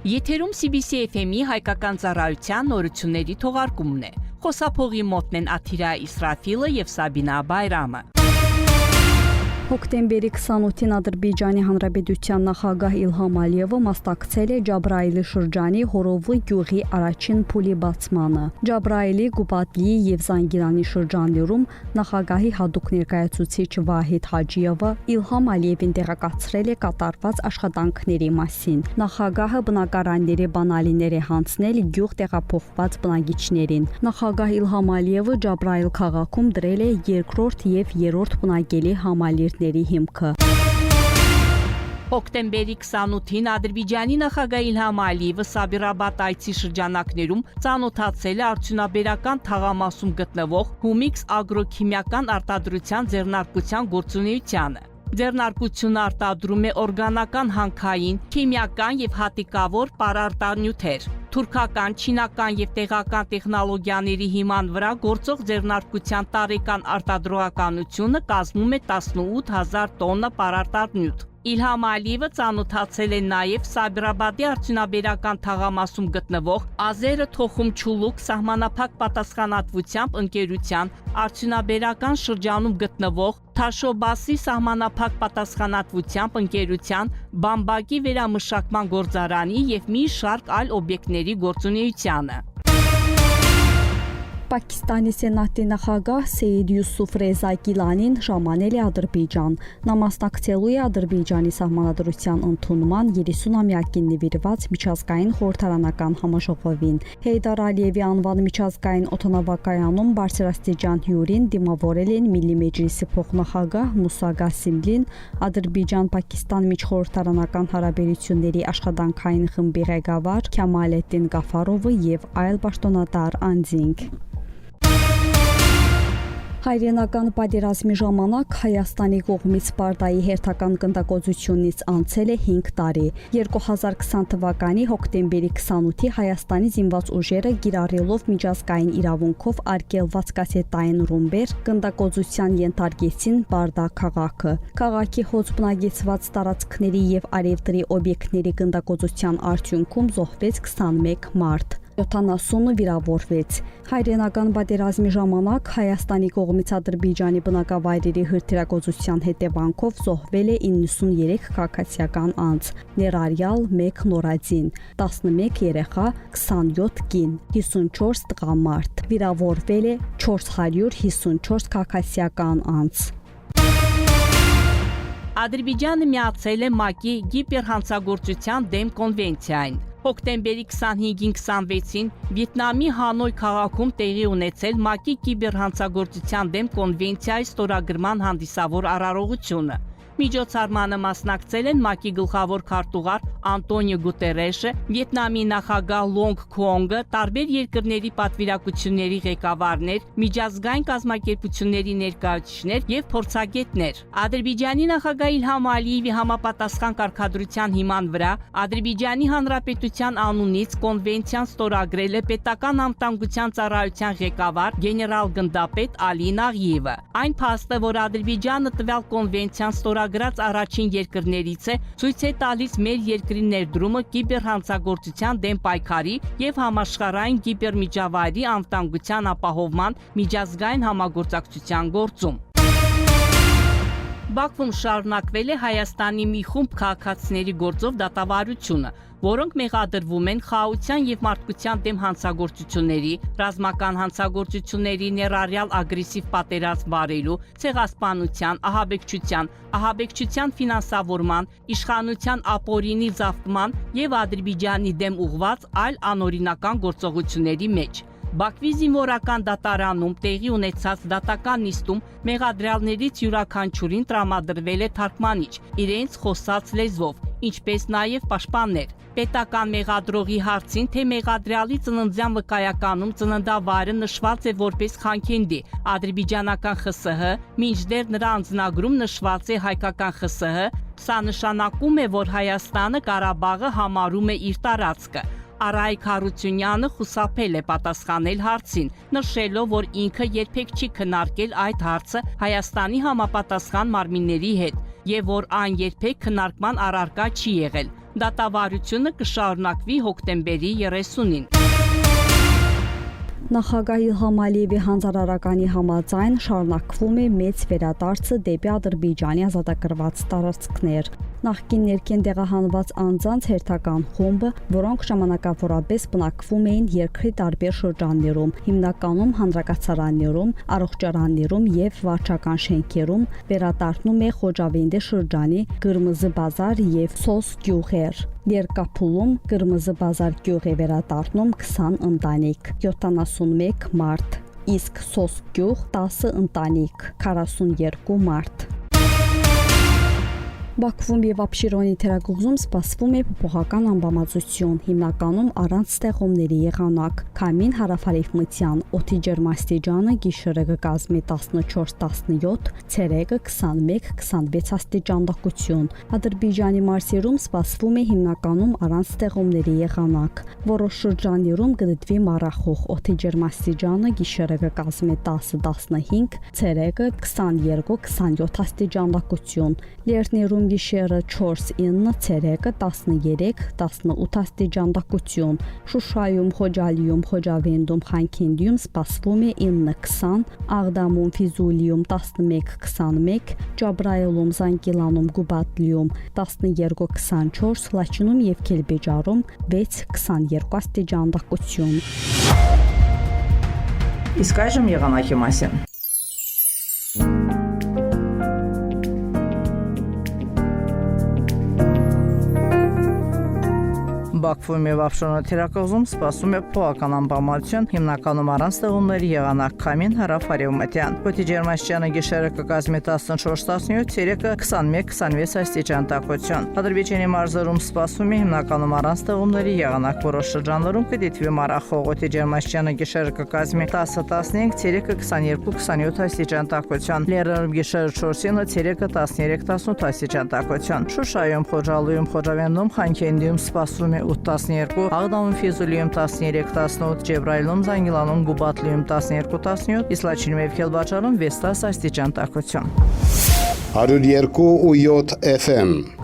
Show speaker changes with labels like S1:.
S1: Եթերում CBC FM-ի հայկական ծառայության նորությունների թողարկումն է։ Խոսափողի մոտն են Աթիրա Իսրաֆիլը եւ Սաբինա Բայրամը։
S2: Հոկտեմբերի 28-ին Ադրբեջանի Հանրապետության նախագահ Իլհամ Ալիևը մասնակցել է Ջաբրայելի շրջանի Հորովի գյուղի առաջին փուլի բացմանը։ Ջաբրայելի, Գուպատլիի եւ Զանգիլանի շրջաններում նախագահի հատուկ ներկայացուցիչ Վահիդ Հաջիևը Իլհամ Ալիևին տեղեկացրել է կատարված աշխատանքների մասին։ Նախագահը բնակարանների բանալիներ է հանձնել գյուղ տեղափոխված բնակիչներին։ Նախագահ Իլհամ Ալիևը Ջաբրայել քաղաքում դրել է երկրորդ եւ երրորդ բնակելի համալիր հիմքը։
S1: Հոկտեմբերի 28-ին Ադրբեջանի նախագահ Իլհամ Ալիևը Սաբիրաբադ այցի շրջանակներում ծանոթացել է արդյունաբերական թաղամասում գտնվող Հումիքս ագրոքիմիական արտադրության ձեռնարկության գործունեությանը։ Ձեռնարկությունը արտադրում է օրգանական հանքային, քիմիական եւ հատիկավոր պարարտանյութեր։ Թուրքական, չինական եւ տեղական տեխնոլոգիաների հիման վրա գործող ձեռնարկության տարեկան արտադրողականությունը կազմում է 18000 տոննա պարարտանյութ։ Իլհամ Ալիևը ծանոթացել է նաև Սաբիրաբադի արդյունաբերական թաղամասում գտնվող Ազերը Թոխում Չուլուկ սահմանափակ պատասխանատվությամբ ընկերության արդյունաբերական շրջանում գտնվող Թաշոբասի սահմանափակ պատասխանատվությամբ ընկերության բամբակի վերամշակման գործարանի եւ մի շարք այլ օբյեկտների գործունեությանը։
S2: Պակիստանի սենատի նախագահ Սեյիդ Յուսուֆ Ռեզա Գիլանին ժամանել է Ադրբեջան։ Նա մասնակցելու է Ադրբեջանի սահմանադրության ընդունման 30-ամյակին նվիրված միջազգային խորհրդարանական համաժողովին։ Հեյդար Ալիևի անվան միջազգային օդանավակայանում բարձրաստիճան հյուրին դիմավորել են Միլլի Մեջլիսի փոխնախագահ Մուսա Գասիմլին, Ադրբեջան-Պակիստան միջխորհրդարանական հարաբերությունների աշխատանքային խմբի ղեկավար Քյամալեդդին Գաֆարովը եւ այլ պաշտոնատար անձինք։ Հայրենական պատերազմի ժամանակ Հայաստանի կողմից Սպարտայի հերթական գնդակոծությունից անցել է 5 տարի։ 2020 թվականի հոկտեմբերի 28-ի Հայաստանի զինված ուժերը գիրառելով միջազգային իրավունքով արգելված կասետային ռումբեր գնդակոծության ենթարկեցին Բարդա քաղաքը։ Քաղաքի հոծ բնակեցված տարածքների եւ արևտրի օբյեկտների գնդակոծության արդյունքում զոհվեց 21 մարդ։ 70-ը վիրավորվեց։ Հայրենական պատերազմի ժամանակ Հայաստանի կողմից Ադրբեջանի բնակավայրերի հրթիռակոծության հետևանքով զոհվել է 93 քաղաքացիական անձ, ներառյալ 1 նորածին, 11 երեխա, 27 կին, 54 տղամարդ։ Վիրավորվել է 454 քաղաքացիական անձ։
S1: Ադրբեջանը միացել է ՄԱԿ-ի գիպերհանցագործության դեմ կոնվենցիային։ Հոկտեմբերի 25-ին 26-ին Վիետնամի Հանոյ քաղաքում տեղի ունեցել ՄԱԿ-ի կիբերհանցագործության դեմ կոնվենցիայի ստորագրման հանդիսավոր արարողությունը։ Միջոցառմանը մասնակցել են ՄԱԿ-ի գլխավոր քարտուղար Անտոնիո Գուտերեշը, Վիետնամի նախագահ Լոնգ Քուոնգը, տարբեր երկրների պատվիրակությունների ղեկավարներ, միջազգային կազմակերպությունների ներկայացուցիչներ եւ փորձագետներ։ Ադրբեջանի նախագահ Իլհամ Ալիևի համապատասխան կարգադրության հիման վրա Ադրբեջանի Հանրապետության անունից կոնվենցիան ստորագրել է պետական անվտանգության ծառայության ղեկավար գեներալ-գնդապետ Ալի Նաղիևը։ Այն փաստը, որ Ադրբեջանը տվյալ կոնվենցիան ստորագրած առաջին երկրներից է, ցույց է տալիս մեր երկրի ներդրումը կիբերհանցագործության դեմ պայքարի եւ համաշխարհային կիբերմիջավայրի անվտանգության ապահովման միջազգային համագործակցության գործում։ Բաքվում շարունակվել է Հայաստանի մի խումբ քաղաքացիների գործով դատավարությունը, որոնք մեղադրվում են խաղաղության եւ մարդկության դեմ հանցագործությունների, ռազմական հանցագործությունների, ներառյալ ագրեսիվ պատերազմ վարելու, ցեղասպանության, ահաբեկչության ֆինանսավորման, իշխանության ապօրինի զավթման եւ Ադրբեջանի դեմ ուղղված այլ անօրինական գործողությունների մեջ։ Բաքվի զինվորական դատարանում տեղի ունեցած դատական նիստում մեղադրյալներից յուրաքանչյուրին տրամադրվել է թարգմանիչ իրենց խոսած լեզվով, ինչպես նաև պաշտպաններ։ Պետական մեղադրողի հարցին, թե մեղադրյալի ծննդյան վկայականում ծննդավայրը նշված է որպես Խանքենդի, ադրբեջանական ԽՍՀ, մինչդեռ նրա անձնագրում նշված է հայկական ԽՍՀ, սա նշանակում է, որ Հայաստանը Ղարաբաղը համարում է իր տարածքը։ Արայիկ Հարությունյանը խուսափել է պատասխանել հարցին, նշելով, որ ինքը երբեք չի քննարկել այդ հարցը Հայաստանի համապատասխան մարմինների հետ եւ որ այն երբեք քննարկման առարկա չի եղել։ Դատավարությունը կշարունակվի հոկտեմբերի 30-ին։
S2: Նախագահ Իլհամ Ալիևի հանձնարարականի համաձայն շարունակվում է մեծ վերադարձը դեպի Ադրբեջանի ազատագրված տարածքներ։ Նախկին ներքին տեղահանված անձանց հերթական խումբը, որոնք ժամանակավորապես բնակվում էին երկրի տարբեր շրջաններում, հիմնականում հանրակացարաններում, առողջարաններում եւ վարչական շենքերում, վերադառնում է Խոջավենդե շրջանի Կրմզի բազար եւ Սոս գյուղեր։ Երկափուլում Կրմզի բազար գյուղ է վերադառնում 20 ընտանիք, 71 մարդ, իսկ Սոս գյուղ 10 ընտանիք, 42 մարդ։ Բաքվում եւ Աբշերոնի թերակղզում սպասվում է փոփոխական անբավարարություն, հիմնականում առանց ստեղումների եղանակ։ Քամին հարավարևմտյան, օդի ջերմաստիճանը գիշերը կկազմի 14-17, ցերեկը 21-26 աստիճան տաքություն։ Ադրբեջանի մարզերում սպասվում է հիմնականում առանց ստեղումների եղանակ։ Որոշ շրջաններում կդիտվի մառախուղ, օդի ջերմաստիճանը գիշերը կկազմի 10-15, ցերեկը 22-27 աստիճան տաքություն։ Լեռներում գիշերը 4-9, ցերեկը 13-18 աստիճան տաքություն։ Շուշայում, Խոջալիում, Խոջավենդում, Խանքենդիում սպասվում է 9-20, Աղդամում, Ֆիզուլիում 11-21, Ջաբրայելում, Զանգիլանում, Գուբատլիում 12-24, Լաչինում եւ Քելբեջարում 6-22 աստիճան տաքություն։
S3: Իսկ այժմ եղանակի մասին։ Բաքվում եւ Աբշերոնի թերակղզում սպասվում է փոփոխական անբավարարություն, հիմնականում առանց ստեղումների եղանակ, քամին հարավարևմտյան։ Օդի ջերմաստիճանը գիշերը կկազմի 14-17, ցերեկը 21-26 աստիճան տաքություն։ Ադրբեջանի մարզերում սպասվում է հիմնականում առանց ստեղումների եղանակ, որոշ շրջաններում կդիտվի մառախուղ, օդի ջերմաստիճանը գիշերը կկազմի 10-15, ցերեկը 22-27 աստիճան տաքություն։ Լեռներում գիշերը 4-9, ցերեկը 13-18 աստիճան տաքություն։ Շուշայում, Խոջալիում, Խոջավենդում, Խանքենդիում սպասվում է 8-12, Աղդամում, Ֆիզուլիում 13-18, Ջեբրայելում, Զանգիլանում, Գուբատլիում 12-17, իսկ Լաչինում եւ Քելբաջարում 6-10 աստիճան տաքություն։
S4: 102.7 FM